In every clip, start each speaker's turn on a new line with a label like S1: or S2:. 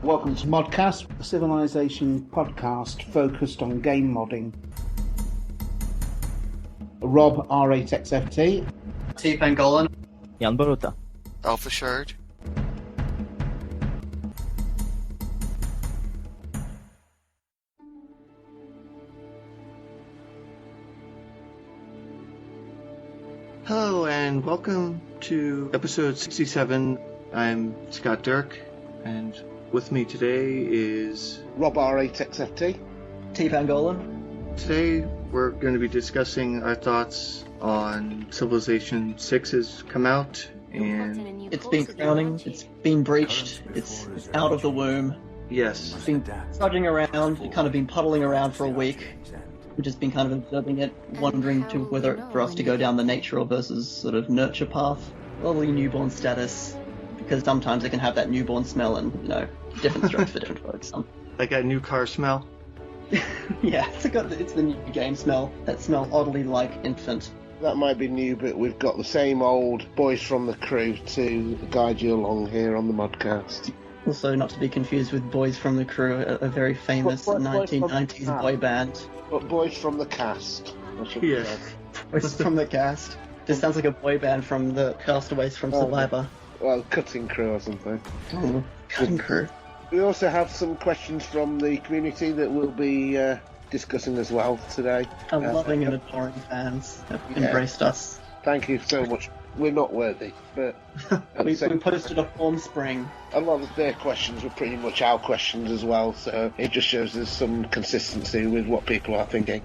S1: Welcome to ModCast, a civilization podcast focused on game modding. Rob, R8XFT.
S2: T. Pangolin.
S3: Jan Baruta.
S4: Alpha Shard.
S5: Hello and welcome to episode 67. I'm Scott Dirk, and with me today is
S1: Rob, R8XFT.
S2: T. Pangolin.
S5: Today we're going to be discussing our thoughts on Civilization 6 has come out, and
S2: It's been crowning, it's been breached, it's out of the womb.
S5: yes,
S2: It's been trudging around, it's kind of been puddling around for a week. We've just been kind of observing it, wondering to whether for us to go down the nature versus sort of nurture path. Lovely newborn status, because sometimes it can have that newborn smell and, different strokes for different folks.
S5: I got a new car smell.
S2: Yeah, it's the new game smell. That smells oddly like infant.
S1: That might be new, but we've got the same old boys from the crew to guide you along here on the ModCast.
S2: Also, not to be confused with Boys from the Crew, a very famous
S1: Boys from the
S2: 1990s
S1: Cast.
S2: boy band.
S1: But boys from the cast, I should
S5: Yeah.
S1: say.
S2: Boys from the Cast. This sounds like a boy band from the castaways from Survivor.
S1: Well, cutting crew or something.
S2: Oh, cutting crew.
S1: We also have some questions from the community that we'll be discussing as well today.
S2: Our loving and adoring fans have embraced us.
S1: Thank you so much. We're not worthy, but
S2: We posted a form spring.
S1: a lot of their questions were pretty much our questions as well, so it just shows there's some consistency with what people are thinking.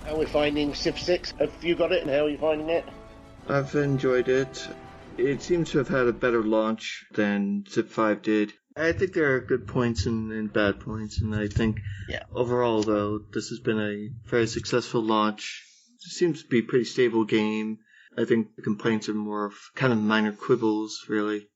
S1: How are we finding Civ 6? Have you got it, and how are you finding it?
S5: I've enjoyed it. It seems to have had a better launch than Civ 5 did. I think there are good points and bad points, and I think overall, though, this has been a very successful launch. It seems to be a pretty stable game. I think the complaints are more of kind of minor quibbles, really.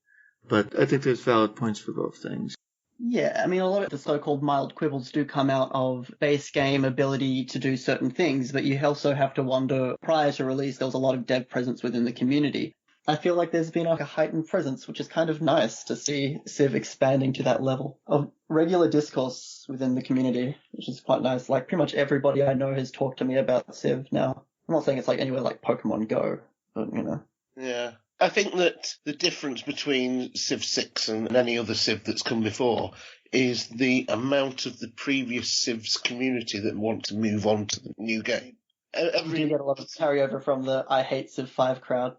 S5: But I think there's valid points for both things.
S2: Yeah, I mean, a lot of the so-called mild quibbles do come out of base game ability to do certain things, but you also have to wonder, prior to release, there was a lot of dev presence within the community. I feel like there's been like a heightened presence, which is kind of nice to see Civ expanding to that level of regular discourse within the community, which is quite nice. Like, pretty much everybody I know has talked to me about Civ now. I'm not saying it's like anywhere like Pokemon Go, but
S1: Yeah. I think that the difference between Civ 6 and any other Civ that's come before is the amount of the previous Civ's community that want to move on to the new game.
S2: You do get a lot of carryover from the I Hate Civ 5 crowd.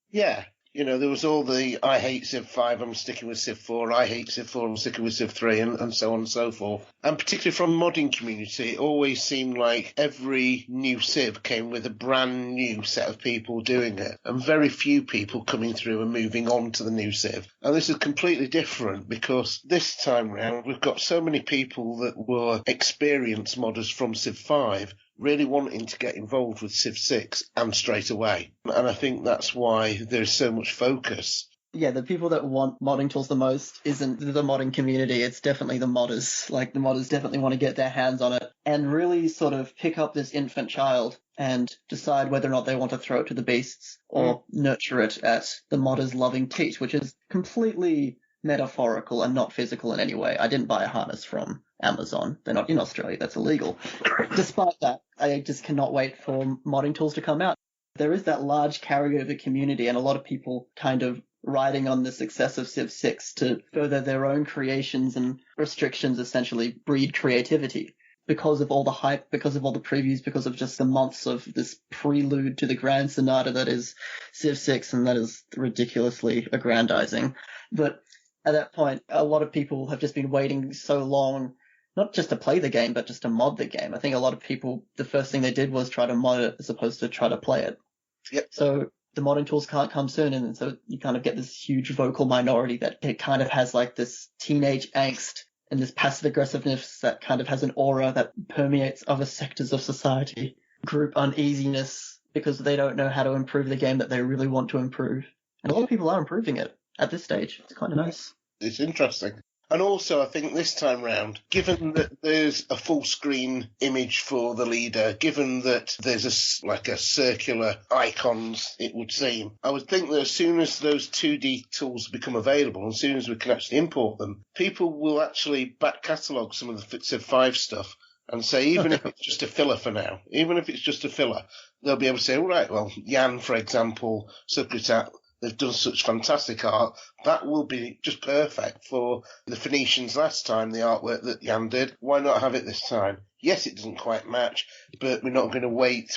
S1: Yeah. There was all the I hate Civ 5, I'm sticking with Civ 4, I hate Civ 4, I'm sticking with Civ 3, and so on and so forth. And particularly from the modding community, it always seemed like every new Civ came with a brand new set of people doing it, and very few people coming through and moving on to the new Civ. And this is completely different, because this time round, we've got so many people that were experienced modders from Civ 5, really wanting to get involved with Civ 6 and straight away. And I think that's why there's so much focus.
S2: Yeah, the people that want modding tools the most isn't the modding community, it's definitely the modders. Like, the modders definitely want to get their hands on it and really sort of pick up this infant child and decide whether or not they want to throw it to the beasts or nurture it at the modders' loving teat, which is completely metaphorical and not physical in any way. I didn't buy a harness from Amazon. They're not in Australia. That's illegal. Despite that, I just cannot wait for modding tools to come out. There is that large carryover community and a lot of people kind of riding on the success of Civ 6 to further their own creations and restrictions, essentially breed creativity. Because of all the hype, because of all the previews, because of just the months of this prelude to the grand sonata that is Civ 6, and that is ridiculously aggrandizing. But at that point, a lot of people have just been waiting so long, not just to play the game, but just to mod the game. I think a lot of people, the first thing they did was try to mod it as opposed to try to play it.
S1: Yep.
S2: So the modding tools can't come soon, and so you kind of get this huge vocal minority that it kind of has like this teenage angst and this passive aggressiveness that kind of has an aura that permeates other sectors of society. Group uneasiness because they don't know how to improve the game that they really want to improve. And a lot of people are improving it at this stage. It's kind of nice.
S1: It's interesting. And also, I think this time round, given that there's a full screen image for the leader, given that there's a circular icons, it would seem, I would think that as soon as those 2D tools become available, and as soon as we can actually import them, people will actually back catalogue some of the Civ 5 stuff and say, even if it's just a filler for now, even if it's just a filler, they'll be able to say, all right, well, Jan, for example, Secretat, they've done such fantastic art. That will be just perfect for the Phoenicians last time, the artwork that Jan did. Why not have it this time? Yes, it doesn't quite match, but we're not going to wait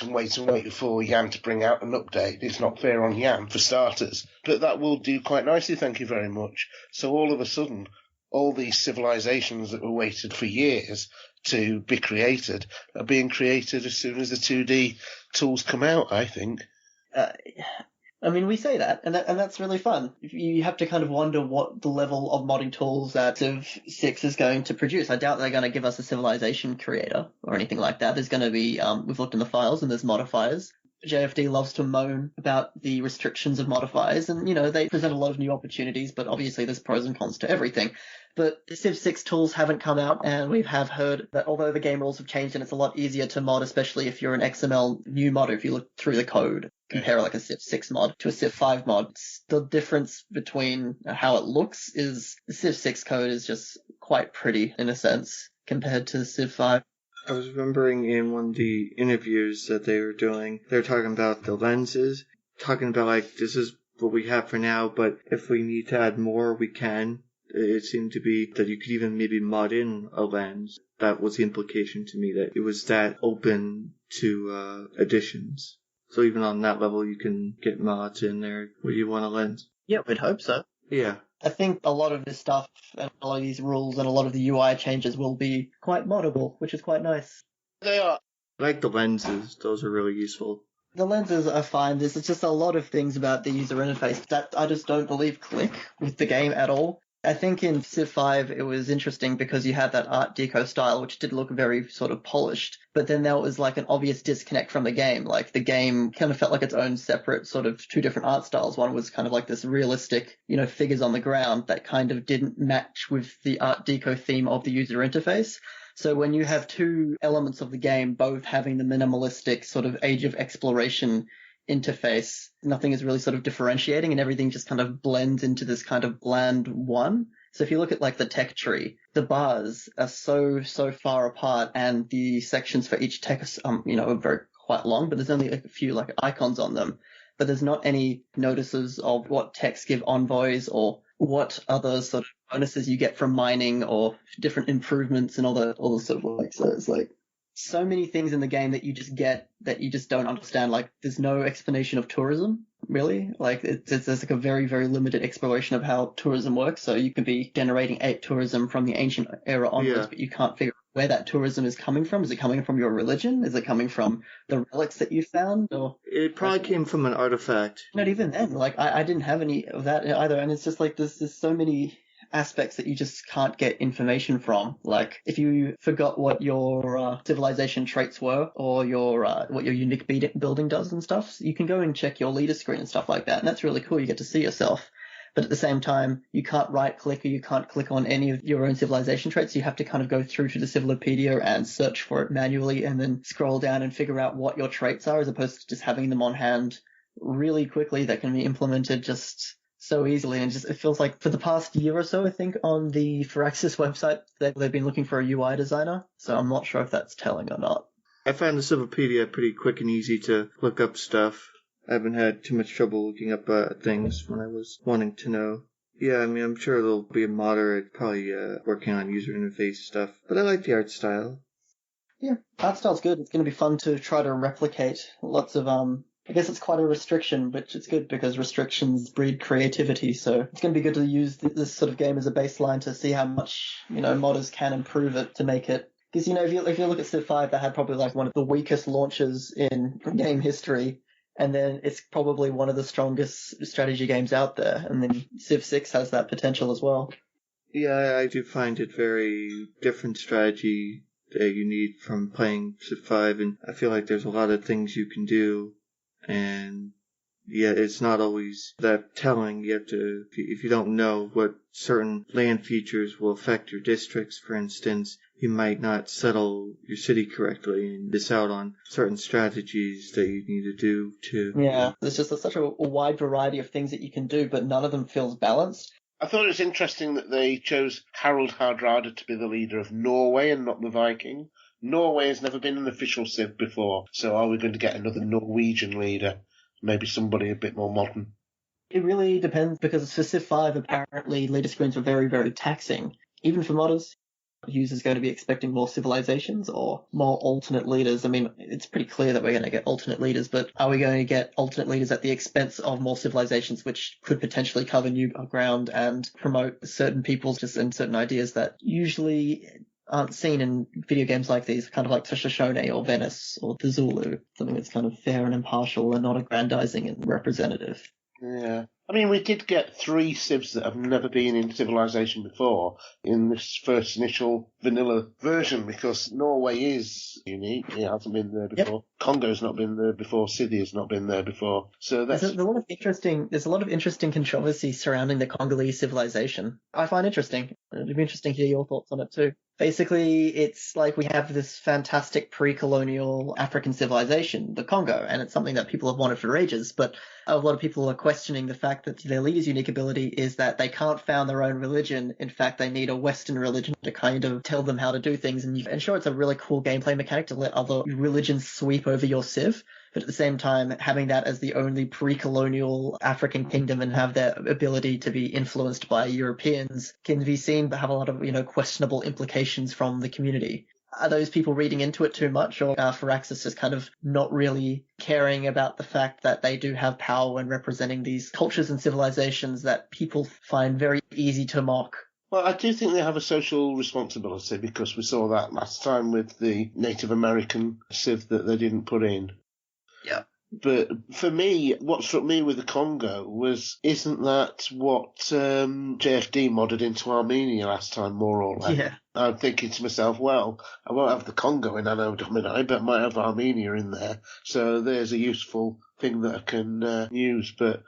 S1: for Jan to bring out an update. It's not fair on Jan, for starters. But that will do quite nicely, thank you very much. So all of a sudden, all these civilizations that were waited for years to be created are being created as soon as the 2D tools come out, I think.
S2: I mean, we say that, and that's really fun. You have to kind of wonder what the level of modding tools that Civ 6 is going to produce. I doubt they're going to give us a civilization creator or anything like that. There's going to be, we've looked in the files and there's modifiers. JFD loves to moan about the restrictions of modifiers, and, they present a lot of new opportunities, but obviously there's pros and cons to everything. But the Civ 6 tools haven't come out, and we have heard that although the game rules have changed and it's a lot easier to mod, especially if you're an XML new modder, if you look through the code, compare like a Civ 6 mod to a Civ 5 mod, the difference between how it looks is the Civ 6 code is just quite pretty in a sense compared to Civ 5.
S5: I was remembering in one of the interviews that they were doing, they were talking about the lenses, talking about like, this is what we have for now, but if we need to add more, we can. It seemed to be that you could even maybe mod in a lens. That was the implication to me, that it was that open to additions. So even on that level, you can get mods in there where you want a lens.
S2: Yeah, we'd hope so.
S5: Yeah.
S2: I think a lot of this stuff and a lot of these rules and a lot of the UI changes will be quite moddable, which is quite nice.
S1: They are.
S5: I like the lenses. Those are really useful.
S2: The lenses are fine. There's just a lot of things about the user interface that I just don't believe click with the game at all. I think in Civ 5 it was interesting because you had that Art Deco style, which did look very sort of polished, but then there was like an obvious disconnect from the game. Like the game kind of felt like its own separate sort of two different art styles. One was kind of like this realistic, figures on the ground that kind of didn't match with the Art Deco theme of the user interface. So when you have two elements of the game both having the minimalistic sort of Age of Exploration interface, nothing is really sort of differentiating and everything just kind of blends into this kind of bland one. So if you look at like the tech tree, the bars are so far apart and the sections for each text, are very quite long, but there's only a few like icons on them. But there's not any notices of what texts give envoys or what other sort of bonuses you get from mining or different improvements and all the sort of like, so it's like so many things in the game that you just get that you just don't understand. Like there's no explanation of tourism, really. Like there's like a very, very limited exploration of how tourism works. So you can be generating 8 tourism from the ancient era onwards, but you can't figure out where that tourism is coming from. Is it coming from your religion? Is it coming from the relics that you found? Or
S5: it probably came from an artifact.
S2: Not even then. Like I didn't have any of that either. And it's just like there's so many aspects that you just can't get information from. Like if you forgot what your civilization traits were or your what your unique building does and stuff, you can go and check your leader screen and stuff like that, and that's really cool. You get to see yourself. But at the same time, you can't right click or you can't click on any of your own civilization traits. You have to kind of go through to the Civilopedia and search for it manually and then scroll down and figure out what your traits are, as opposed to just having them on hand really quickly that can be implemented just so easily. And just it feels like for the past year or so, I think on the Firaxis website, they've been looking for a UI designer. So I'm not sure if that's telling or not.
S5: I found the Civilopedia pretty quick and easy to look up stuff. I haven't had too much trouble looking up things when I was wanting to know. Yeah, I mean, I'm sure there'll be a moderate, probably working on user interface stuff. But I like the art style.
S2: Yeah, art style's good. It's going to be fun to try to replicate lots of I guess it's quite a restriction, but it's good because restrictions breed creativity. So it's going to be good to use this sort of game as a baseline to see how much, modders can improve it to make it. Because, if you look at Civ 5, they had probably like one of the weakest launches in game history. And then it's probably one of the strongest strategy games out there. And then Civ 6 has that potential as well.
S5: Yeah, I do find it very different strategy that you need from playing Civ 5. And I feel like there's a lot of things you can do. And Yeah, it's not always that telling. You have to, if you don't know what certain land features will affect your districts, for instance, you might not settle your city correctly and miss out on certain strategies that you need to do to...
S2: Yeah, there's just such a wide variety of things that you can do, but none of them feels balanced.
S1: I thought it was interesting that they chose Harald Hardrada to be the leader of Norway and not the Viking. Norway has never been an official Civ before, so are we going to get another Norwegian leader? Maybe somebody a bit more modern.
S2: It really depends, because for Civ 5, apparently leader screens were very, very taxing. Even for modders, users going to be expecting more civilizations or more alternate leaders. I mean, it's pretty clear that we're going to get alternate leaders, but are we going to get alternate leaders at the expense of more civilizations, which could potentially cover new ground and promote certain peoples and certain ideas that usually aren't seen in video games like these, kind of like Shoshone or Venice or the Zulu, something that's kind of fair and impartial and not aggrandizing and representative.
S1: Yeah. I mean, we did get 3 civs that have never been in Civilization before in this first initial vanilla version, because Norway is unique. It hasn't been there before. Yep. Congo's not been there before. Scythia's not been there before. So that's... There's a lot
S2: of interesting controversy surrounding the Congolese civilization. I find interesting. It'd be interesting to hear your thoughts on it too. Basically, it's like we have this fantastic pre-colonial African civilization, the Congo, and it's something that people have wanted for ages, but a lot of people are questioning the fact that their leader's unique ability is that they can't found their own religion. In fact, they need a Western religion to kind of tell them how to do things. And sure, it's a really cool gameplay mechanic to let other religions sweep over your civ, but at the same time, having that as the only pre-colonial African kingdom and have their ability to be influenced by Europeans can be seen but have a lot of, questionable implications from the community. Are those people reading into it too much, or are Firaxis just kind of not really caring about the fact that they do have power when representing these cultures and civilizations that people find very easy to mock?
S1: Well, I do think they have a social responsibility, because we saw that last time with the Native American civ that they didn't put in.
S2: Yeah.
S1: But for me, what struck me with the Congo was, isn't that what JFD modded into Armenia last time, more or less?
S2: Yeah.
S1: I'm thinking to myself, well, I won't have the Congo in Anno Domini, but I might have Armenia in there. So there's a useful thing that I can use. But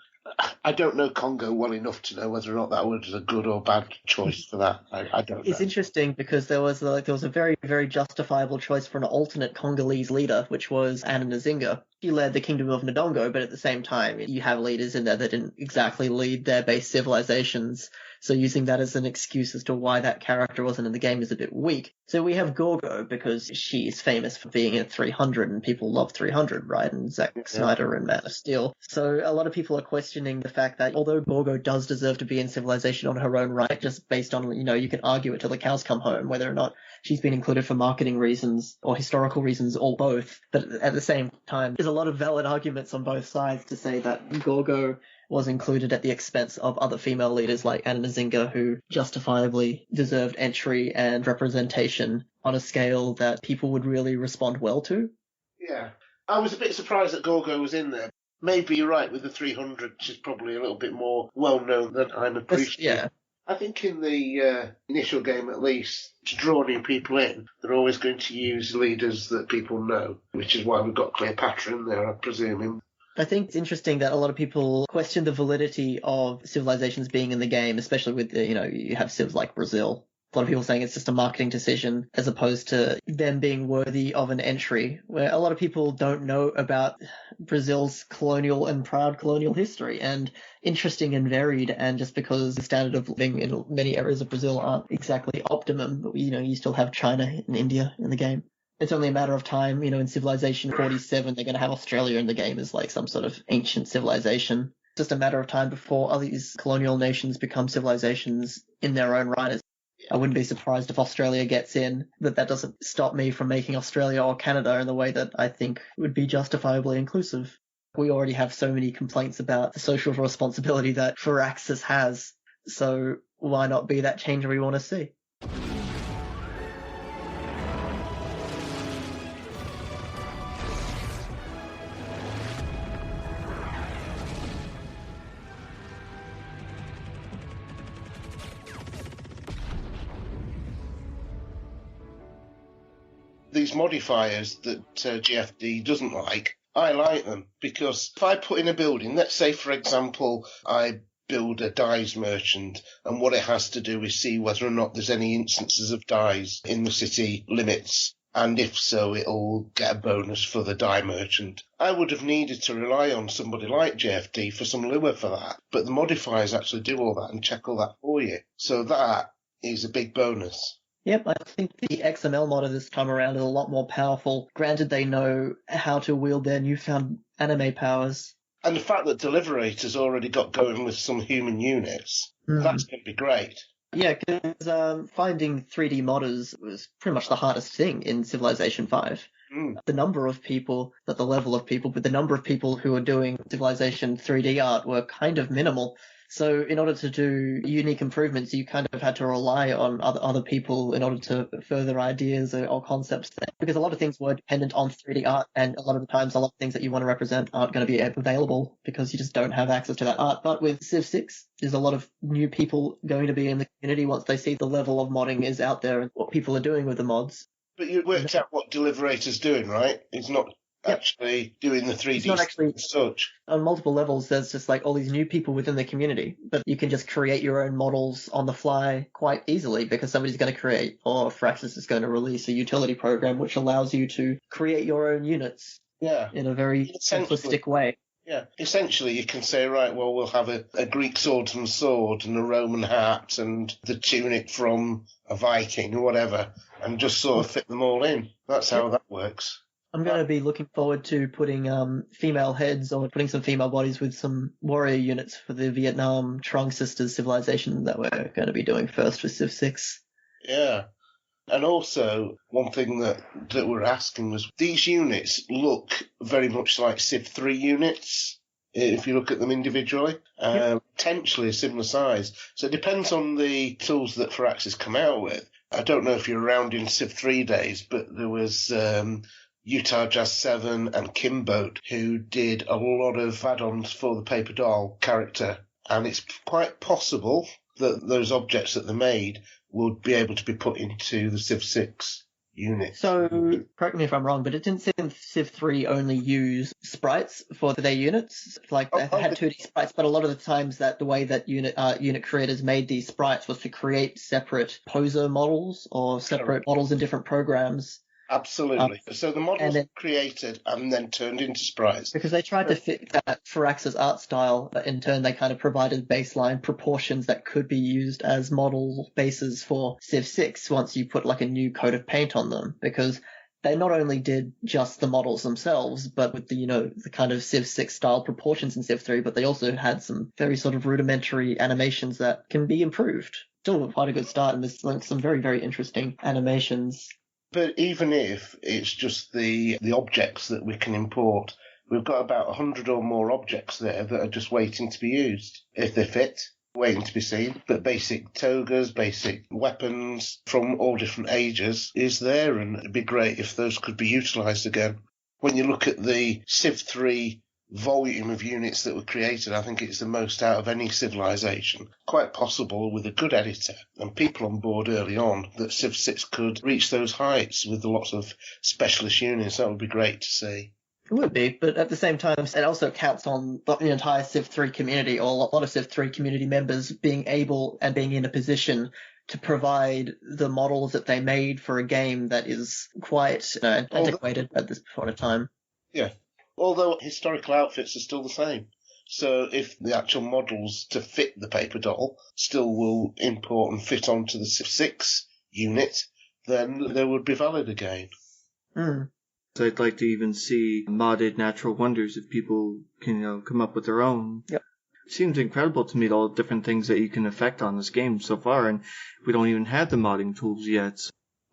S1: I don't know Congo well enough to know whether or not that was a good or bad choice for that. I don't know.
S2: It's interesting because there was a very, very justifiable choice for an alternate Congolese leader, which was Anna Nzinga. She led the Kingdom of Ndongo, but at the same time, you have leaders in there that didn't exactly lead their base civilizations. So using that as an excuse as to why that character wasn't in the game is a bit weak. So we have Gorgo because she's famous for being in 300 and people love 300, right? And Zack Snyder and Man of Steel. So a lot of people are questioning the fact that although Gorgo does deserve to be in Civilization on her own right, just based on, you can argue it till the cows come home, whether or not she's been included for marketing reasons or historical reasons or both. But at the same time, there's a lot of valid arguments on both sides to say that Gorgo was included at the expense of other female leaders like Anna Nzinga, who justifiably deserved entry and representation on a scale that people would really respond well to.
S1: Yeah. I was a bit surprised that Gorgo was in there. Maybe you're right, with the 300, she's probably a little bit more well-known than I'm appreciating.
S2: Yeah.
S1: I think in the initial game, at least, to draw new people in, they're always going to use leaders that people know, which is why we've got Cleopatra in there, I'm presuming.
S2: I think it's interesting that a lot of people question the validity of civilizations being in the game, especially with, you have civs like Brazil. A lot of people saying it's just a marketing decision as opposed to them being worthy of an entry, where a lot of people don't know about Brazil's colonial and proud colonial history, and interesting and varied. And just because the standard of living in many areas of Brazil aren't exactly optimum, but you still have China and India in the game. It's only a matter of time, in Civilization 47, they're going to have Australia in the game as like some sort of ancient civilization. It's just a matter of time before all these colonial nations become civilizations in their own right. I wouldn't be surprised if Australia gets in, but that doesn't stop me from making Australia or Canada in the way that I think would be justifiably inclusive. We already have so many complaints about the social responsibility that Firaxis has, so why not be that change we want to see?
S1: These modifiers that GFD doesn't like I like them because if I put in a building, let's say, for example, I build a dyes merchant, and what it has to do is see whether or not there's any instances of dyes in the city limits. And if so, it'll get a bonus for the dye merchant. I would have needed to rely on somebody like JFD for some lure for that, but the modifiers actually do all that and check all that for you. So that is a big bonus.
S2: Yep, I think the XML modder this time around is a lot more powerful. Granted, they know how to wield their newfound anime powers.
S1: And the fact that Deliberator's already got going with some human units, that's going to be great.
S2: Yeah, because finding 3D modders was pretty much the hardest thing in Civilization 5. The number of people, not the level of people, but the number of people who were doing Civilization 3D art were kind of minimal. So in order to do unique improvements, you kind of had to rely on other people in order to further ideas or concepts there. Because a lot of things were dependent on 3D art, and a lot of the times a lot of things that you want to represent aren't going to be available because you just don't have access to that art. But with Civ 6, there's a lot of new people going to be in the community once they see the level of modding is out there and what people are doing with the mods.
S1: But you worked out what Deliberator's doing, right? It's not actually doing the 3D
S2: it's not actually
S1: as such.
S2: On multiple levels, there's just like all these new people within the community, but you can just create your own models on the fly quite easily because somebody's going to create, or Firaxis is going to release a utility program which allows you to create your own units in a very simplistic way.
S1: Yeah, essentially you can say, right, well, we'll have a Greek swordsman's sword and a Roman hat and the tunic from a Viking or whatever, and just sort of fit them all in. That's how that works.
S2: I'm going to be looking forward to putting female heads or putting some female bodies with some warrior units for the Vietnam Trong Sisters civilization that we're going to be doing first with Civ 6.
S1: Yeah. And also, one thing that we're asking was, these units look very much like Civ 3 units, if you look at them individually, potentially a similar size. So it depends on the tools that Firaxis come out with. I don't know if you're around in Civ 3 days, but there was Utah Jazz 7 and Kimboat who did a lot of add-ons for the Paper Doll character. And it's quite possible that those objects that they made would be able to be put into the Civ 6 unit.
S2: So, correct me if I'm wrong, but it didn't Civ 3 only use sprites for their units? Like, they had 2D sprites, but a lot of the times that the way that unit creators made these sprites was to create separate poser models or separate models in different programs.
S1: Absolutely. So the models were created and then turned into sprites.
S2: Because they tried to fit that Firaxis art style, but in turn they kind of provided baseline proportions that could be used as model bases for Civ 6 once you put like a new coat of paint on them. Because they not only did just the models themselves, but with the, the kind of Civ 6 style proportions in Civ 3, but they also had some very sort of rudimentary animations that can be improved. Still quite a good start, and there's some very, very interesting animations.
S1: But even if it's just the objects that we can import, we've got about 100 or more objects there that are just waiting to be used, if they fit, waiting to be seen. But basic togas, basic weapons from all different ages is there, and it'd be great if those could be utilised again. When you look at the Civ 3 volume of units that were created, I think it's the most out of any civilization. Quite possible with a good editor and people on board early on that Civ 6 could reach those heights with lots of specialist units. That would be great to see.
S2: It would be, but at the same time, it also counts on the entire Civ 3 community, or a lot of Civ 3 community members being able and being in a position to provide the models that they made for a game that is quite antiquated at this point of time.
S1: Yeah. Although historical outfits are still the same. So if the actual models to fit the paper doll still will import and fit onto the Civ 6 unit, then they would be valid again.
S5: So I'd like to even see modded natural wonders if people can come up with their own.
S2: Yep.
S5: It seems incredible to me, all the different things that you can affect on this game so far, and we don't even have the modding tools yet.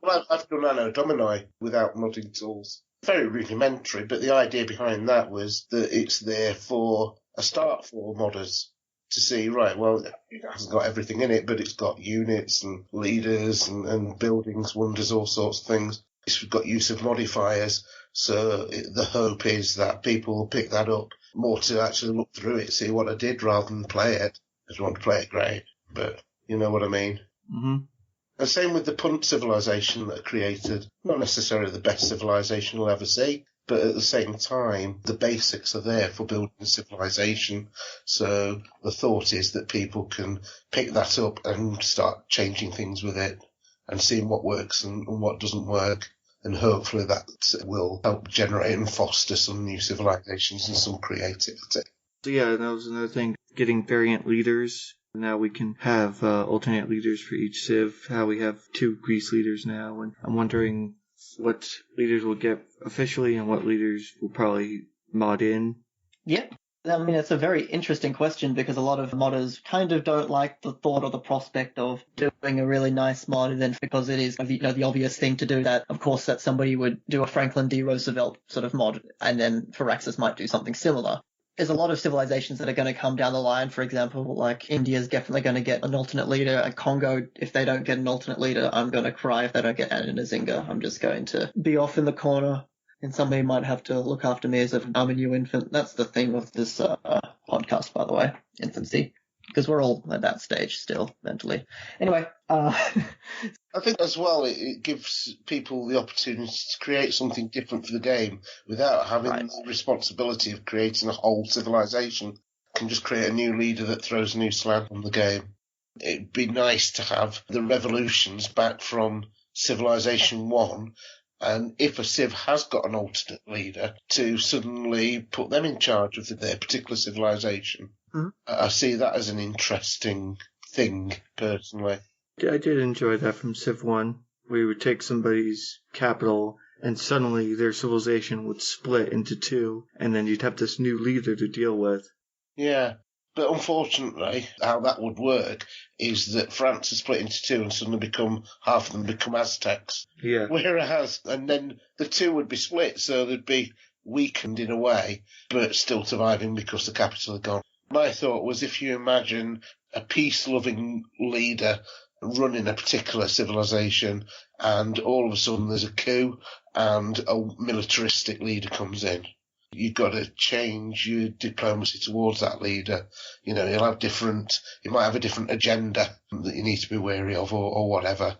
S1: Well, I've done Anno Domini without modding tools. Very rudimentary, but the idea behind that was that it's there for a start for modders to see, right, well, it hasn't got everything in it, but it's got units and leaders and buildings, wonders, all sorts of things. It's got use of modifiers, so the hope is that people will pick that up more to actually look through it, see what I did rather than play it. If you want to play it, great, but you know what I mean.
S5: Mm-hmm.
S1: And same with the punt civilization that are created. Not necessarily the best civilization you'll ever see, But at the same time, the basics are there for building a civilization. So the thought is that people can pick that up and start changing things with it and seeing what works and what doesn't work. And hopefully that will help generate and foster some new civilizations and some creativity.
S5: So yeah, that was another thing, getting variant leaders. Now we can have alternate leaders for each civ, how we have 2 Greece leaders now, and I'm wondering what leaders will get officially and what leaders will probably mod in.
S2: Yeah. I mean, it's a very interesting question because a lot of modders kind of don't like the thought or the prospect of doing a really nice mod, and then because it is the obvious thing to do, that of course that somebody would do a Franklin D. Roosevelt sort of mod, and then Firaxis might do something similar. There's a lot of civilizations that are going to come down the line. For example, like India's definitely going to get an alternate leader. And Congo, if they don't get an alternate leader, I'm going to cry if they don't get Ananazinga. I'm just going to be off in the corner. And somebody might have to look after me as if I'm a new infant. That's the theme of this podcast, by the way, infancy. Because we're all at that stage still, mentally. Anyway.
S1: I think as well it gives people the opportunity to create something different for the game without having the responsibility of creating a whole civilization. You can just create a new leader that throws a new slant on the game. It'd be nice to have the revolutions back from Civilization 1, and if a civ has got an alternate leader, to suddenly put them in charge of their particular civilization.
S2: Mm-hmm.
S1: I see that as an interesting thing, personally.
S5: I did enjoy that from Civ 1. We would take somebody's capital and suddenly their civilization would split into 2, and then you'd have this new leader to deal with.
S1: Yeah, but unfortunately, how that would work is that France is split into 2 and suddenly half of them become Aztecs.
S5: Yeah.
S1: Whereas, and then the 2 would be split, so they'd be weakened in a way, but still surviving because the capital had gone. My thought was, if you imagine a peace-loving leader running a particular civilization and all of a sudden there's a coup and a militaristic leader comes in, you've got to change your diplomacy towards that leader. You know, he might have a different agenda that you need to be wary of or whatever.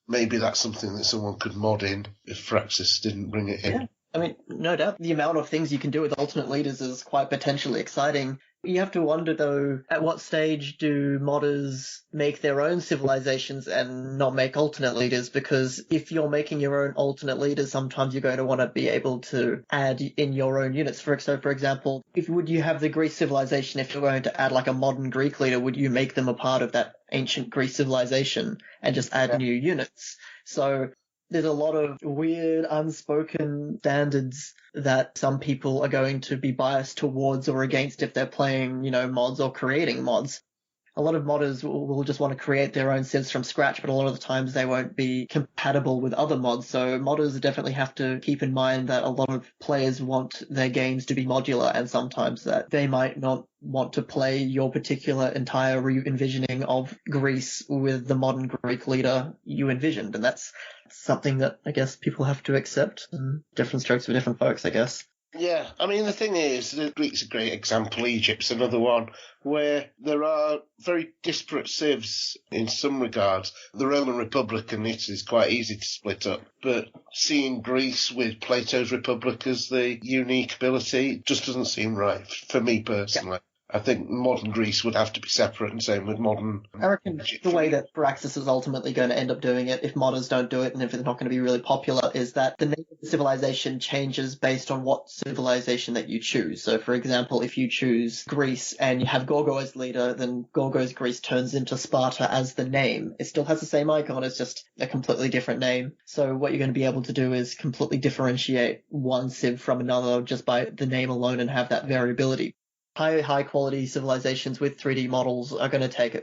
S1: Maybe that's something that someone could mod in if Firaxis didn't bring it in.
S2: Yeah. I mean, no doubt the amount of things you can do with alternate leaders is quite potentially exciting. You have to wonder, though, at what stage do modders make their own civilizations and not make alternate leaders? Because if you're making your own alternate leaders, sometimes you're going to want to be able to add in your own units. For example, would you have the Greek civilization, if you're going to add like a modern Greek leader, would you make them a part of that ancient Greek civilization and just add new units? So there's a lot of weird unspoken standards that some people are going to be biased towards or against if they're playing, mods or creating mods. A lot of modders will just want to create their own civs from scratch, but a lot of the times they won't be compatible with other mods. So modders definitely have to keep in mind that a lot of players want their games to be modular, and sometimes that they might not want to play your particular entire re-envisioning of Greece with the modern Greek leader you envisioned. And that's something that I guess people have to accept, and different strokes for different folks, I guess.
S1: Yeah, I mean, the thing is, the Greek's a great example, Egypt's another one, where there are very disparate civs in some regards. The Roman Republic and Italy is quite easy to split up, but seeing Greece with Plato's Republic as the unique ability just doesn't seem right, for me personally. Yeah. I think modern Greece would have to be separate, and same with modern
S2: I reckon Egypt. The way that Firaxis is ultimately going to end up doing it, if modders don't do it and if it's not going to be really popular, is that the name of the civilization changes based on what civilization that you choose. So, for example, if you choose Greece and you have Gorgo as leader, then Gorgo's Greece turns into Sparta as the name. It still has the same icon, it's just a completely different name. So what you're going to be able to do is completely differentiate one civ from another just by the name alone and have that variability. High quality civilizations with 3D models are going to take,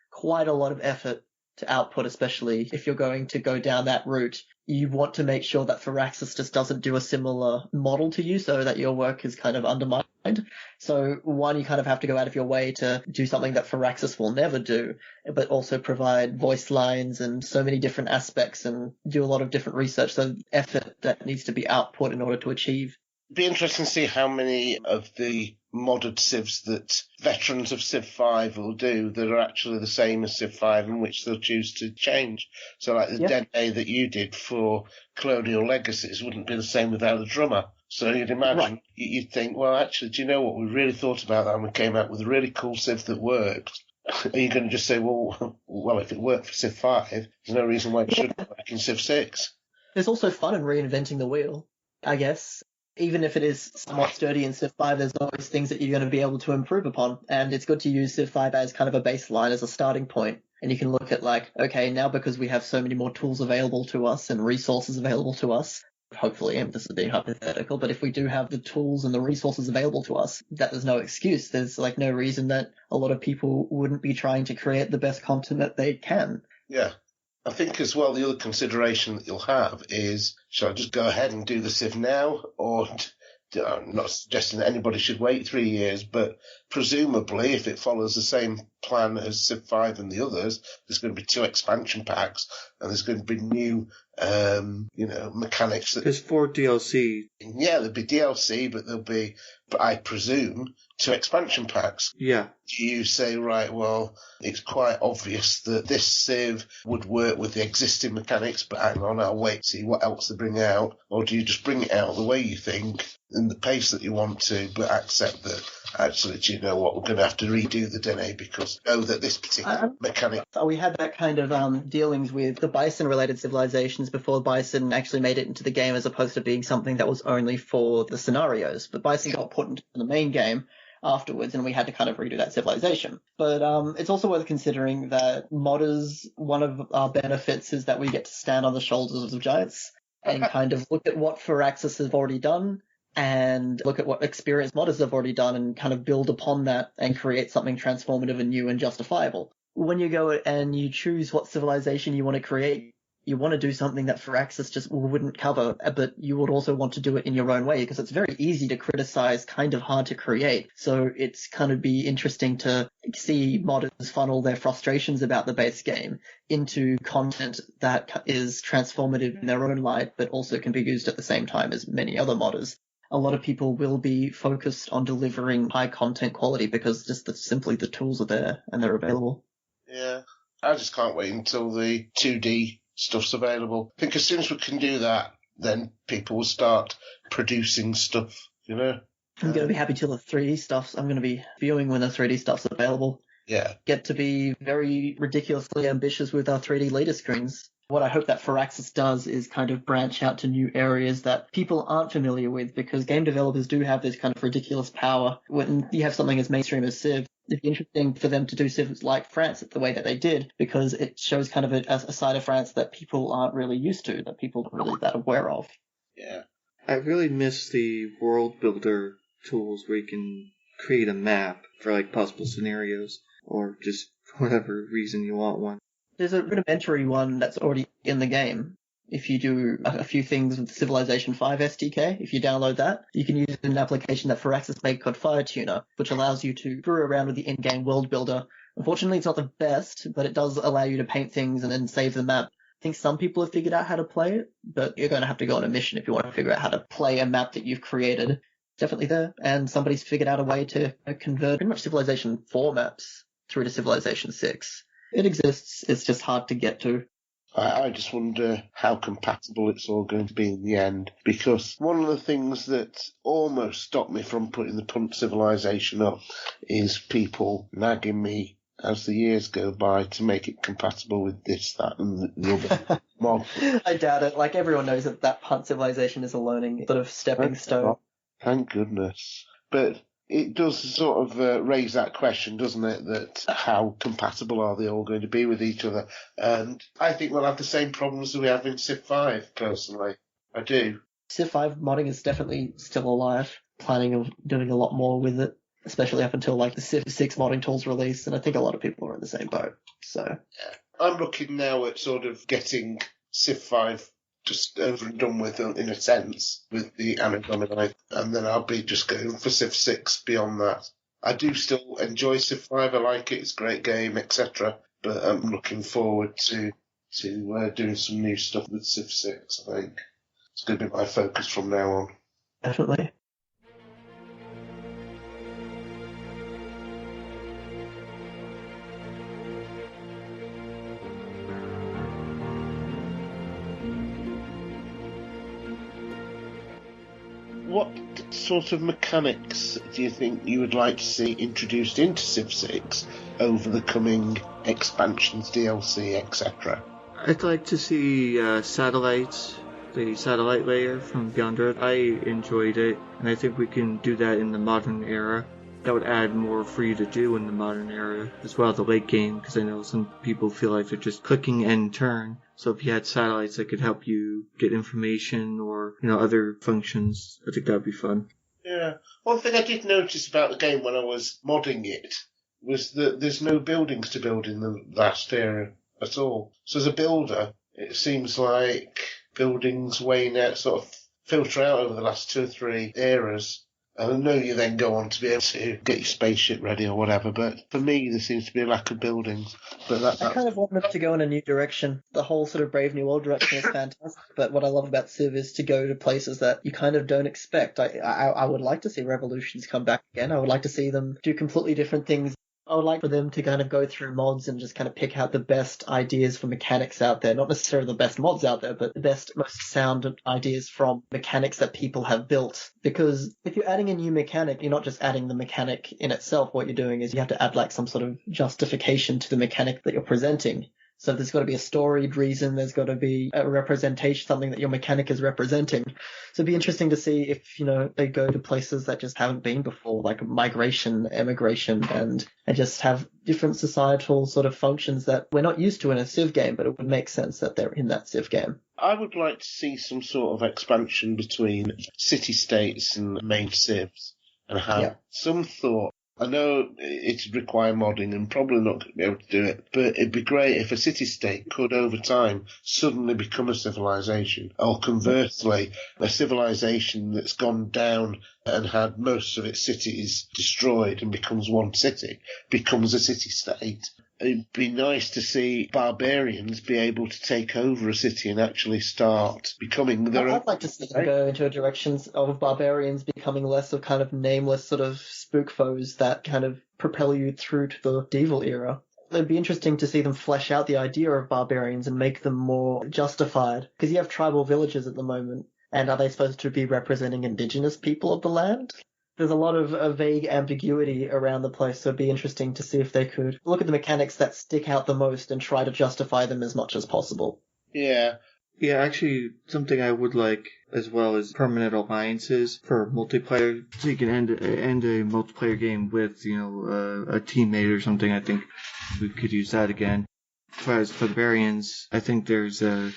S2: quite a lot of effort to output, especially if you're going to go down that route. You want to make sure that Firaxis just doesn't do a similar model to you so that your work is kind of undermined. So one, you kind of have to go out of your way to do something that Firaxis will never do, but also provide voice lines and so many different aspects and do a lot of different research. So effort that needs to be output in order to achieve.
S1: It'd be interesting to see how many of the modded civs that veterans of Civ 5 will do that are actually the same as Civ 5 and which they'll choose to change. So like the DNA that you did for Colonial Legacies wouldn't be the same without the drummer. So you'd imagine, you'd think, well, actually, do you know what? We really thought about that and we came out with a really cool Civ that worked. Are you going to just say, well, if it worked for Civ 5, there's no reason why it shouldn't work in Civ 6?
S2: There's also fun in reinventing the wheel, I guess. Even if it is somewhat sturdy in Civ 5, there's always things that you're going to be able to improve upon. And it's good to use Civ 5 as kind of a baseline, as a starting point. And you can look at like, okay, now because we have so many more tools available to us and resources available to us, hopefully, and this is being hypothetical, but if we do have the tools and the resources available to us, that there's no excuse. There's like no reason that a lot of people wouldn't be trying to create the best content that they can.
S1: Yeah. I think as well, the other consideration that you'll have is, shall I just go ahead and do the Civ now? Or, I'm not suggesting that anybody should wait 3 years, but presumably if it follows the same plan as Civ 5 and the others, there's going to be 2 expansion packs and there's going to be new, mechanics.
S5: There's 4 DLC.
S1: Yeah, there'll be DLC, but there'll be, I presume, 2 expansion packs.
S5: Yeah.
S1: Do you say, right, well, it's quite obvious that this Civ would work with the existing mechanics, but hang on, I'll wait to see what else they bring out? Or do you just bring it out the way you think, in the pace that you want to, but accept that, actually, do you know what, we're going to have to redo the DNA because know that this particular mechanic...
S2: We had that kind of dealings with the Bison-related civilizations before Bison actually made it into the game, as opposed to being something that was only for the scenarios. But Bison got put into the main game afterwards, and we had to kind of redo that civilization. But it's also worth considering that modders, one of our benefits is that we get to stand on the shoulders of giants and kind of look at what Firaxis have already done and look at what experienced modders have already done and kind of build upon that and create something transformative and new and justifiable. When you go and you choose what civilization you want to create, you want to do something that Firaxis just wouldn't cover, but you would also want to do it in your own way because it's very easy to criticize, kind of hard to create. So it's kind of be interesting to see modders funnel their frustrations about the base game into content that is transformative in their own light, but also can be used at the same time as many other modders. A lot of people will be focused on delivering high content quality because just simply the tools are there and they're available.
S1: Yeah, I just can't wait until the 2D stuff's available. I think as soon as we can do that, then people will start producing stuff, you know?
S2: I'm going to be happy till the 3D stuff's... I'm going to be viewing when the 3D stuff's available.
S1: Yeah.
S2: Get to be very ridiculously ambitious with our 3D leader screens. What I hope that Firaxis does is kind of branch out to new areas that people aren't familiar with, because game developers do have this kind of ridiculous power. When you have something as mainstream as Civ, it'd be interesting for them to do Civs like France the way that they did, because it shows kind of a side of France that people aren't really used to, that people aren't really that aware of.
S1: Yeah.
S5: I really miss the world builder tools where you can create a map for like possible scenarios, or just for whatever reason you want one.
S2: There's a rudimentary one that's already in the game. If you do a few things with Civilization 5 SDK, if you download that, you can use an application that Firaxis made called FireTuner, which allows you to screw around with the in-game world builder. Unfortunately, it's not the best, but it does allow you to paint things and then save the map. I think some people have figured out how to play it, but you're going to have to go on a mission if you want to figure out how to play a map that you've created. It's definitely there, and somebody's figured out a way to convert pretty much Civilization 4 maps through to Civilization 6. It exists, it's just hard to get to.
S1: I just wonder how compatible it's all going to be in the end, because one of the things that almost stopped me from putting the Punt Civilization up is people nagging me as the years go by to make it compatible with this, that, and the other mod.
S2: I doubt it. Like, everyone knows that Punt Civilization is a learning sort of stepping stone.
S1: Thank goodness. But it does sort of raise that question, doesn't it, that how compatible are they all going to be with each other? And I think we'll have the same problems that we have in Civ 5, personally. I do.
S2: Civ 5 modding is definitely still alive. Planning of doing a lot more with it, especially up until like the Civ 6 modding tools release, and I think a lot of people are in the same boat. So
S1: yeah. I'm looking now at sort of getting Civ 5 just over and done with, in a sense, with the Anagonite, and then I'll be just going for Civ 6 beyond that. I do still enjoy Civ 5, I like it, it's a great game, etc., but I'm looking forward to doing some new stuff with Civ 6, I think. It's going to be my focus from now on.
S2: Definitely.
S1: What sort of mechanics do you think you would like to see introduced into Civ 6 over the coming expansions, DLC, etc.?
S5: I'd like to see satellites, the satellite layer from Beyond Earth. I enjoyed it, and I think we can do that in the modern era. That would add more for you to do in the modern era, as well as the late game, because I know some people feel like they're just clicking end turn. So if you had satellites that could help you get information or, other functions, I think that would be fun.
S1: Yeah. One thing I did notice about the game when I was modding it was that there's no buildings to build in the last area at all. So as a builder, it seems like buildings weighing out, sort of filter out over the last 2 or 3 eras. And I know you then go on to be able to get your spaceship ready or whatever, but for me there seems to be a lack of buildings. But
S2: I kind of want them to go in a new direction. The whole sort of Brave New World direction is fantastic, but what I love about Civ is to go to places that you kind of don't expect. I would like to see Revolutions come back again. I would like to see them do completely different things. I would like for them to kind of go through mods and just kind of pick out the best ideas for mechanics out there. Not necessarily the best mods out there, but the best, most sound ideas from mechanics that people have built. Because if you're adding a new mechanic, you're not just adding the mechanic in itself. What you're doing is you have to add like some sort of justification to the mechanic that you're presenting. So there's got to be a storied reason, there's got to be a representation, something that your mechanic is representing. So it'd be interesting to see if, they go to places that just haven't been before, like migration, emigration, and just have different societal sort of functions that we're not used to in a Civ game, but it would make sense that they're in that Civ game.
S1: I would like to see some sort of expansion between city-states and main Civs and have some thought. I know it'd require modding and probably not going to be able to do it, but it'd be great if a city-state could, over time, suddenly become a civilization, or conversely, a civilization that's gone down and had most of its cities destroyed and becomes one city, becomes a city-state. It'd be nice to see barbarians be able to take over a city and actually start becoming their own.
S2: I'd like to see them go into a direction of barbarians becoming less of kind of nameless sort of spook foes that kind of propel you through to the medieval era. It'd be interesting to see them flesh out the idea of barbarians and make them more justified. Because you have tribal villages at the moment, and are they supposed to be representing indigenous people of the land? There's a lot of vague ambiguity around the place, so it'd be interesting to see if they could look at the mechanics that stick out the most and try to justify them as much as possible.
S1: Yeah.
S5: Yeah, actually, something I would like as well is permanent alliances for multiplayer. So you can end a multiplayer game with, a teammate or something. I think we could use that again. Whereas for the barbarians, I think there's a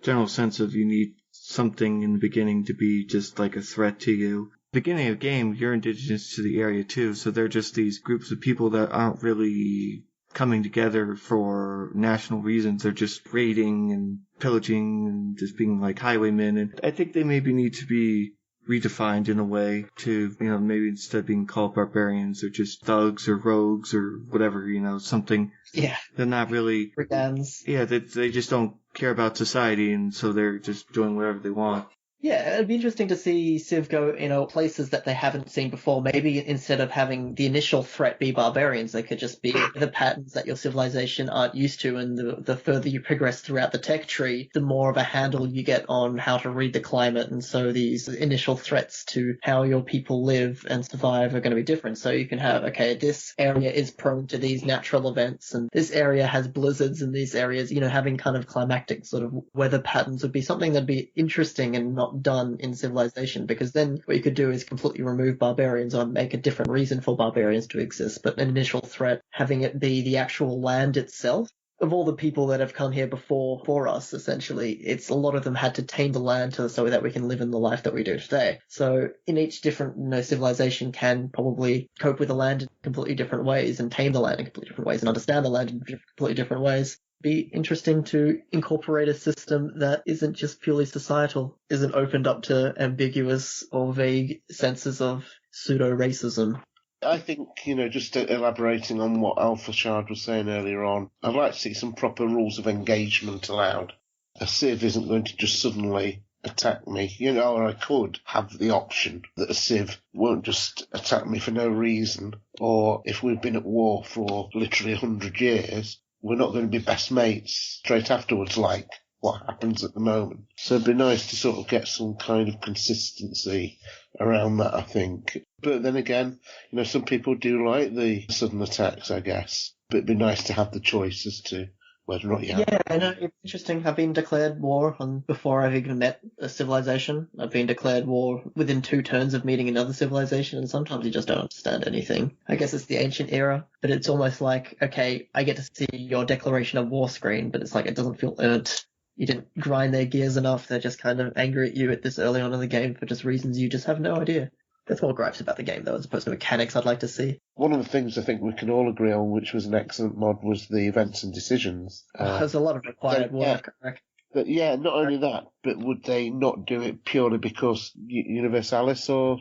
S5: general sense of you need something in the beginning to be just like a threat to you. Beginning of the game, you're indigenous to the area too, so they're just these groups of people that aren't really coming together for national reasons. They're just raiding and pillaging and just being like highwaymen. And I think they maybe need to be redefined in a way to, maybe instead of being called barbarians, they're just thugs or rogues or whatever, something.
S2: Yeah.
S5: They're not really...
S2: brigands.
S5: Yeah, they just don't care about society, and so they're just doing whatever they want.
S2: Yeah, it'd be interesting to see Civ go, places that they haven't seen before. Maybe instead of having the initial threat be barbarians, they could just be the patterns that your civilization aren't used to, and the further you progress throughout the tech tree, the more of a handle you get on how to read the climate, and so these initial threats to how your people live and survive are going to be different. So you can have, okay, this area is prone to these natural events, and this area has blizzards, and these areas, having kind of climactic sort of weather patterns would be something that'd be interesting and not done in Civilization, because then what you could do is completely remove barbarians or make a different reason for barbarians to exist, but an initial threat having it be the actual land itself. Of all the people that have come here before us, essentially, it's a lot of them had to tame the land so that we can live in the life that we do today. So in each different civilization can probably cope with the land in completely different ways and tame the land in completely different ways and understand the land in completely different ways. Be interesting to incorporate a system that isn't just purely societal, isn't opened up to ambiguous or vague senses of pseudo-racism.
S1: I think, just elaborating on what Alpha Shard was saying earlier on, I'd like to see some proper rules of engagement allowed. A Civ isn't going to just suddenly attack me, or I could have the option that a Civ won't just attack me for no reason, or if we've been at war for literally 100 years, we're not going to be best mates straight afterwards, like. what happens at the moment. So it'd be nice to sort of get some kind of consistency around that, I think. But then again, some people do like the sudden attacks, I guess. But it'd be nice to have the choice as to whether or not you have.
S2: Yeah, I know, it's interesting. I've been declared war before I've even met a civilization. I've been declared war within 2 turns of meeting another civilization, and sometimes you just don't understand anything. I guess it's the ancient era, but it's almost like, okay, I get to see your declaration of war screen, but it's like it doesn't feel earned. You didn't grind their gears enough. They're just kind of angry at you at this early on in the game for just reasons you just have no idea. That's more gripes about the game, though, as opposed to mechanics I'd like to see.
S1: One of the things I think we can all agree on, which was an excellent mod, was the events and decisions.
S2: There's a lot of required work, I reckon.
S1: But yeah, not only that, but would they not do it purely because Universalis or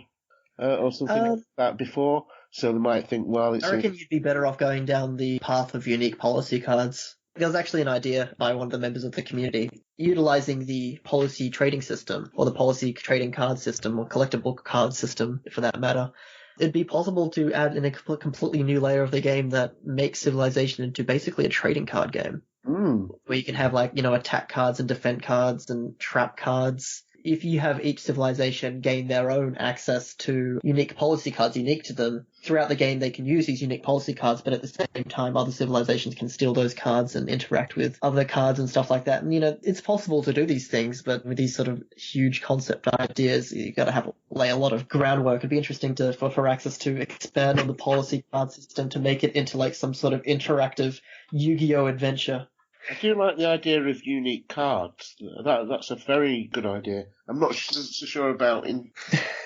S1: something like that before? So they might think, well, it's...
S2: I reckon you'd be better off going down the path of unique policy cards. There was actually an idea by one of the members of the community utilizing the policy trading system, or the policy trading card system, or collectible card system, for that matter. It'd be possible to add in a completely new layer of the game that makes Civilization into basically a trading card game. Where you can have attack cards and defend cards and trap cards. If you have each civilization gain their own access to unique policy cards unique to them, throughout the game they can use these unique policy cards, but at the same time other civilizations can steal those cards and interact with other cards and stuff like that. And, it's possible to do these things, but with these sort of huge concept ideas, you got to lay a lot of groundwork. It'd be interesting for Firaxis to expand on the policy card system to make it into some sort of interactive Yu-Gi-Oh! Adventure.
S1: I do like the idea of unique cards. That's a very good idea. I'm not so sure about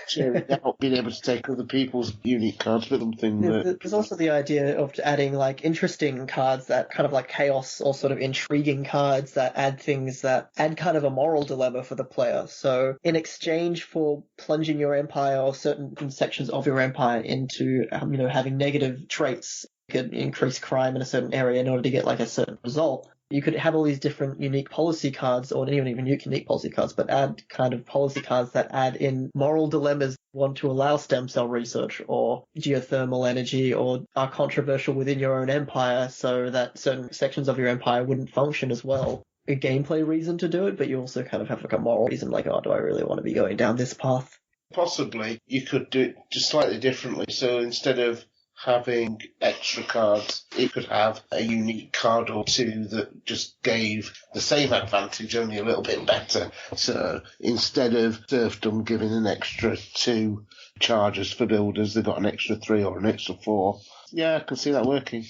S1: sharing out being able to take other people's unique cards, but something that...
S2: There's also the idea of adding interesting cards that kind of like chaos or sort of intriguing cards that add things that add kind of a moral dilemma for the player. So in exchange for plunging your empire or certain sections of your empire into, having negative traits, you could increase crime in a certain area in order to get a certain result. You could have all these different unique policy cards, or even unique policy cards, but add kind of policy cards that add in moral dilemmas, want to allow stem cell research or geothermal energy, or are controversial within your own empire so that certain sections of your empire wouldn't function as well. A gameplay reason to do it, but you also kind of have a moral reason, do I really want to be going down this path?
S1: Possibly you could do it just slightly differently. So instead of having extra cards, it could have a unique card or two that just gave the same advantage, only a little bit better. So instead of Serfdom giving an extra 2 charges for builders, they got an extra 3 or an extra 4. Yeah, I can see that working.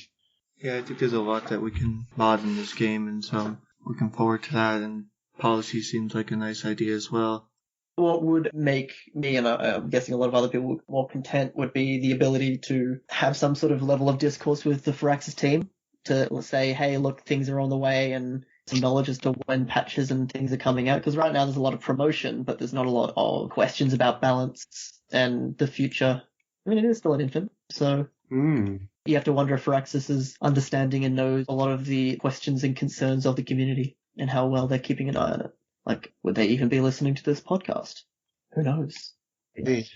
S5: Yeah, I think there's a lot that we can mod in this game, and so I'm looking forward to that, and policy seems like a nice idea as well.
S2: What would make me, and I'm guessing a lot of other people, more content would be the ability to have some sort of level of discourse with the Firaxis team to say, hey, look, things are on the way, and some knowledge as to when patches and things are coming out. Because right now there's a lot of promotion, but there's not a lot of questions about balance and the future. I mean, it is still an infant, so you have to wonder if Firaxis is understanding and knows a lot of the questions and concerns of the community and how well they're keeping an eye on it. Would they even be listening to this podcast? Who knows?
S1: Indeed.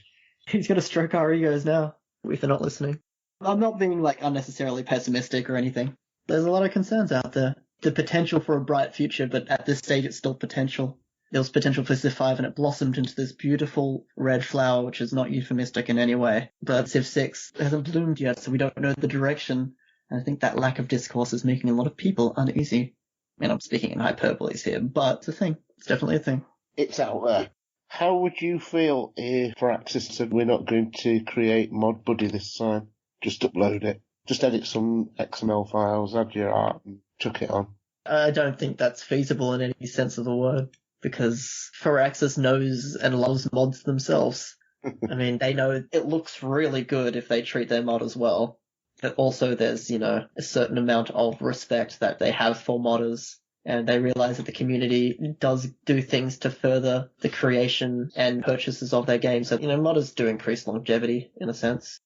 S2: He's going to stroke our egos now if they're not listening. I'm not being unnecessarily pessimistic or anything. There's a lot of concerns out there. The potential for a bright future, but at this stage it's still potential. There was potential for Civ 5 and it blossomed into this beautiful red flower, which is not euphemistic in any way. But Civ 6 hasn't bloomed yet, so we don't know the direction. And I think that lack of discourse is making a lot of people uneasy. I mean, I'm speaking in hyperboles here, but it's a thing. It's definitely a thing.
S1: It's out there. How would you feel if Firaxis said we're not going to create Mod Buddy this time? Just upload it. Just edit some XML files, add your art, and chuck it on.
S2: I don't think that's feasible in any sense of the word, because Firaxis knows and loves mods themselves. I mean, they know it looks really good if they treat their mod as well. But also there's, a certain amount of respect that they have for modders, and they realize that the community does do things to further the creation and purchases of their games. So, modders do increase longevity, in a sense.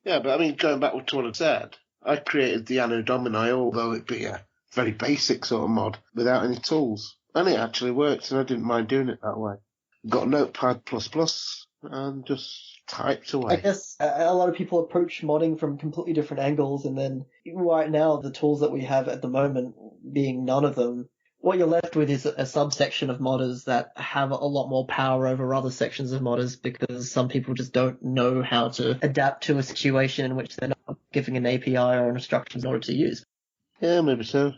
S1: Yeah, but I mean, going back to what I said, I created the Anno Domini, although it be a very basic sort of mod, without any tools. And it actually worked, and I didn't mind doing it that way. Got Notepad++, and just typed away.
S2: I guess a lot of people approach modding from completely different angles, and then right now the tools that we have at the moment, being none of them, what you're left with is a subsection of modders that have a lot more power over other sections of modders because some people just don't know how to adapt to a situation in which they're not giving an API or an instructions in order to use.
S1: Yeah, maybe so.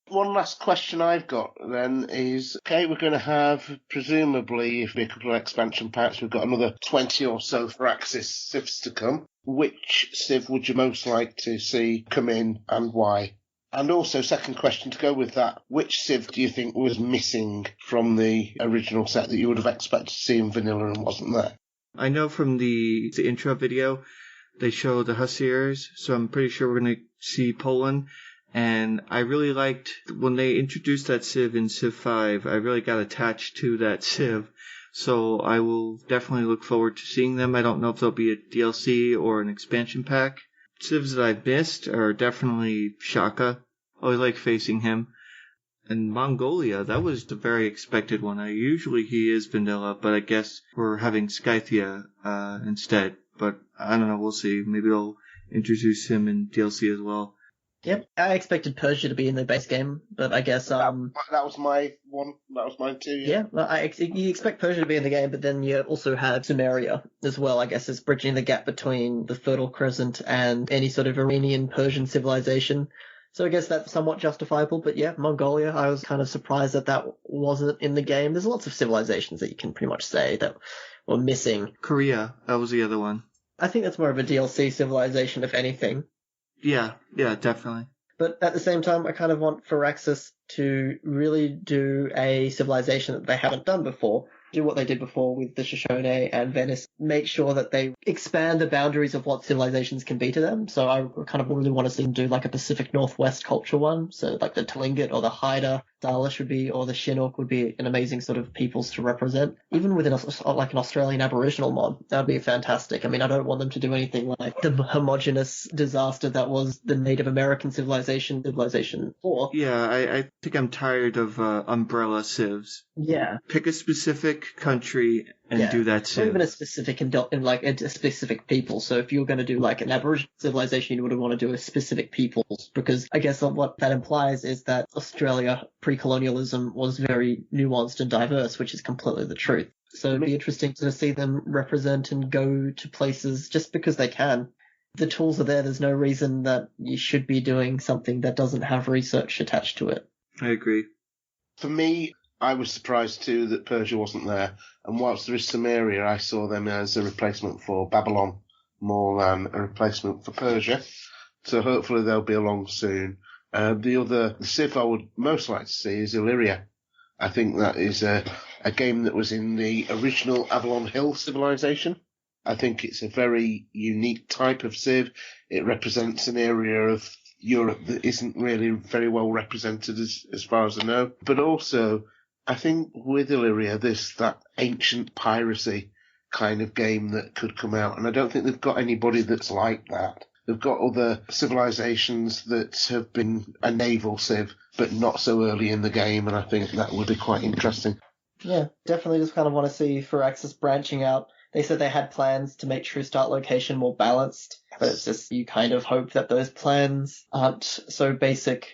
S1: One last question I've got then is, okay, we're going to have, presumably, if we a couple of expansion packs, we've got another 20 or so Firaxis civs to come. Which civ would you most like to see come in and why? And also, second question to go with that, which civ do you think was missing from the original set that you would have expected to see in vanilla and wasn't there?
S5: I know from the intro video, they show the Hussiers, so I'm pretty sure we're going to see Poland. And I really liked when they introduced that civ in Civ 5, I really got attached to that civ. So I will definitely look forward to seeing them. I don't know if there'll be a DLC or an expansion pack. Civs that I've missed are definitely Shaka. I always like facing him. And Mongolia, that was the very expected one. Usually he is vanilla, but I guess we're having Scythia instead. But I don't know, we'll see. Maybe they'll introduce him in DLC as well.
S2: Yep, I expected Persia to be in the base game, but I guess
S1: that was my one. That was mine too.
S2: Yeah, well, you expect Persia to be in the game, but then you also have Sumeria as well. I guess is bridging the gap between the Fertile Crescent and any sort of Iranian Persian civilization. So I guess that's somewhat justifiable. But yeah, Mongolia, I was kind of surprised that wasn't in the game. There's lots of civilizations that you can pretty much say that were missing.
S5: Korea, that was the other one.
S2: I think that's more of a DLC civilization, if anything.
S5: Yeah, definitely.
S2: But at the same time, I kind of want Firaxis to really do a civilization that they haven't done before. Do what they did before with the Shoshone and Venice. Make sure that they expand the boundaries of what civilizations can be to them. So I kind of really want to see them do like a Pacific Northwest culture one. So like the Tlingit or the Haida, Dalish would be, or the Chinook would be an amazing sort of peoples to represent. Even with an Australian Aboriginal mod, that would be fantastic. I mean, I don't want them to do anything like the homogenous disaster that was the Native American civilization 4.
S5: Yeah, I think I'm tired of umbrella civs.
S2: Yeah.
S5: Pick a specific country and do that civ.
S2: Or even a specific in like a specific people. So if you're going to do like an Aboriginal civilization, you would want to do a specific peoples, because I guess what that implies is that Australia pre-colonialism was very nuanced and diverse, which is completely the truth. So it'd be interesting to see them represent and go to places just because they can. The tools are there. There's no reason that you should be doing something that doesn't have research attached to it.
S5: I agree.
S1: For me, I was surprised too that Persia wasn't there. And whilst there is Sumeria, I saw them as a replacement for Babylon more than a replacement for Persia. So hopefully they'll be along soon. The civ I would most like to see is Illyria. I think that is a game that was in the original Avalon Hill civilization. I think it's a very unique type of civ. It represents an area of Europe that isn't really very well represented as far as I know. But also, I think with Illyria, there's that ancient piracy kind of game that could come out. And I don't think they've got anybody that's like that. They've got other civilizations that have been a naval civ, but not so early in the game. And I think that would be quite interesting.
S2: Yeah, definitely just kind of want to see Firaxis branching out. They said they had plans to make True Start location more balanced, but it's just you kind of hope that those plans aren't so basic.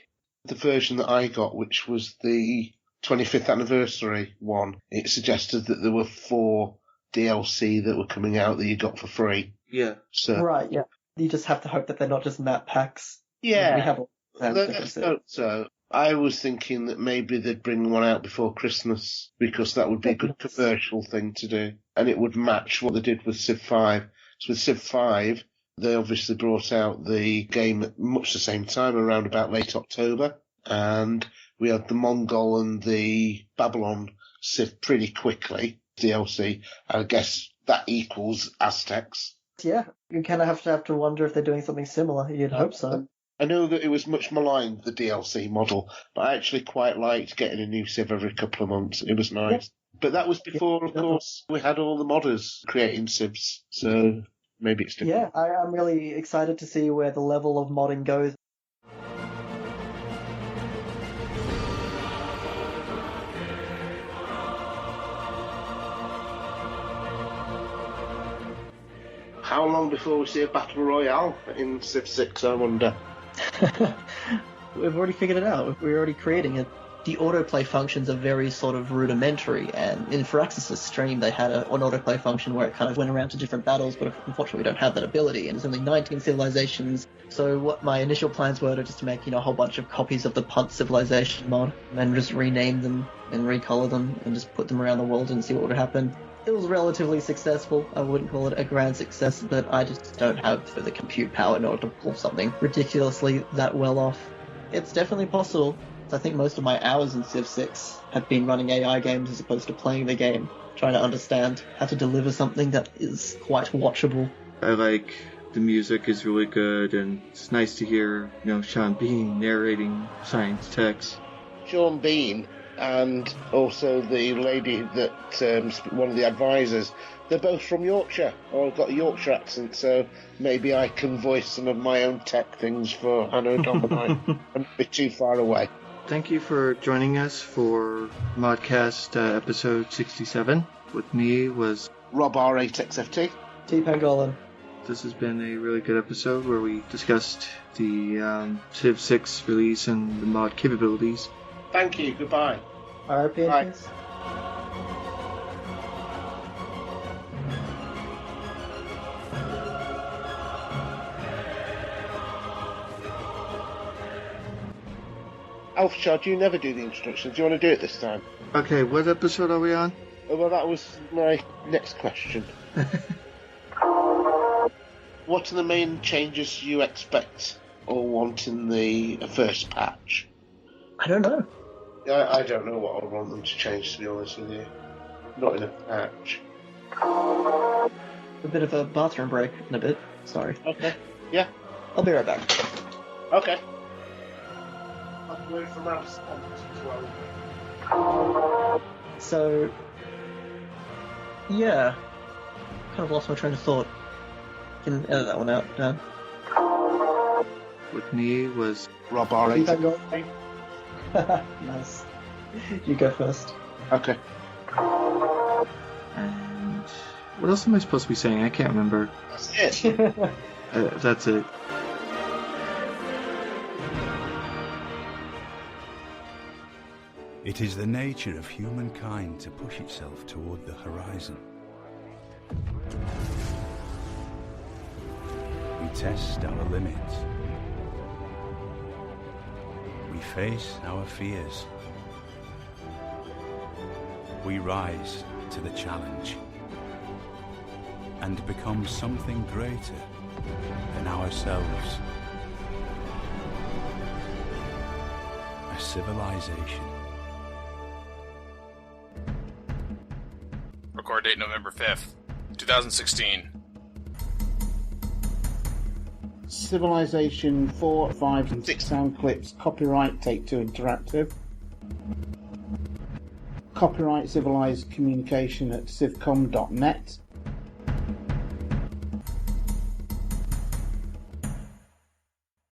S1: The version that I got, which was the 25th anniversary one, it suggested that there were 4 DLC that were coming out that you got for free.
S5: Yeah.
S1: So
S2: right, yeah. You just have to hope that they're not just map packs.
S1: Yeah.
S2: We have
S1: let's hope so. I was thinking that maybe they'd bring one out before Christmas, because that would be a good commercial thing to do. And it would match what they did with Civ 5. So with Civ 5, they obviously brought out the game at much the same time, around about late October. And we had the Mongol and the Babylon Civ pretty quickly, DLC. I guess that equals Aztecs.
S2: Yeah, you kind of have to wonder if they're doing something similar. You'd hope so.
S1: I know that it was much maligned, the DLC model, but I actually quite liked getting a new Civ every couple of months. It was nice. Yep. But that was before, of course, we had all the modders creating Civs, so maybe it's different.
S2: Yeah, I'm really excited to see where the level of modding goes.
S1: How long before we see a Battle Royale in Civ 6, I wonder?
S2: We've already figured it out. We're already creating it. the autoplay functions are very sort of rudimentary, and in Firaxis' stream they had an autoplay function where it kind of went around to different battles, but unfortunately we don't have that ability, and there's only 19 civilizations. So what my initial plans were to just make, a whole bunch of copies of the Punt Civilization mod, and just rename them and recolor them, and just put them around the world and see what would happen. It was relatively successful. I wouldn't call it a grand success, but I just don't have the compute power in order to pull something ridiculously that well off. It's definitely possible. I think most of my hours in Civ 6 have been running AI games as opposed to playing the game, trying to understand how to deliver something that is quite watchable.
S5: I like the music is really good, and it's nice to hear, Sean Bean narrating science text.
S1: Sean Bean and also the lady that one of the advisors, they're both from Yorkshire, or got a Yorkshire accent, so maybe I can voice some of my own tech things for Anno Domini and not be too far away.
S5: Thank you for joining us for ModCast episode 67. With me was
S1: Rob R8XFT.
S2: T. Pangolin.
S5: This has been a really good episode where we discussed the Civ 6 release and the mod capabilities.
S1: Thank you, goodbye.
S2: RIP.
S1: Bye. Alphachard, you never do the introductions. Do you want to do it this time?
S5: Okay, what episode are we on?
S1: Oh, well, that was my next question. What are the main changes you expect or want in the first patch?
S2: I don't know.
S1: I don't know what I want them to change, to be honest with you. Not in a patch.
S2: A bit of a bathroom break in a bit. Sorry.
S1: Okay. Yeah.
S2: I'll be right back.
S1: Okay. I'm going from Amsterdam as well.
S2: So, yeah. Kind of lost my train of thought. You can edit that one out, Dan.
S5: With me was
S1: Rob R8.
S2: Nice. You go first.
S1: Okay.
S5: And what else am I supposed to be saying? I can't remember.
S1: That's it.
S5: That's it.
S3: It is the nature of humankind to push itself toward the horizon. We test our limits. We face our fears. We rise to the challenge and become something greater than ourselves. A civilization.
S4: Record date November 5th, 2016.
S6: Civilization 4, 5, and 6 sound clips. Copyright Take-Two Interactive. Copyright Civilized Communication at civcom.net.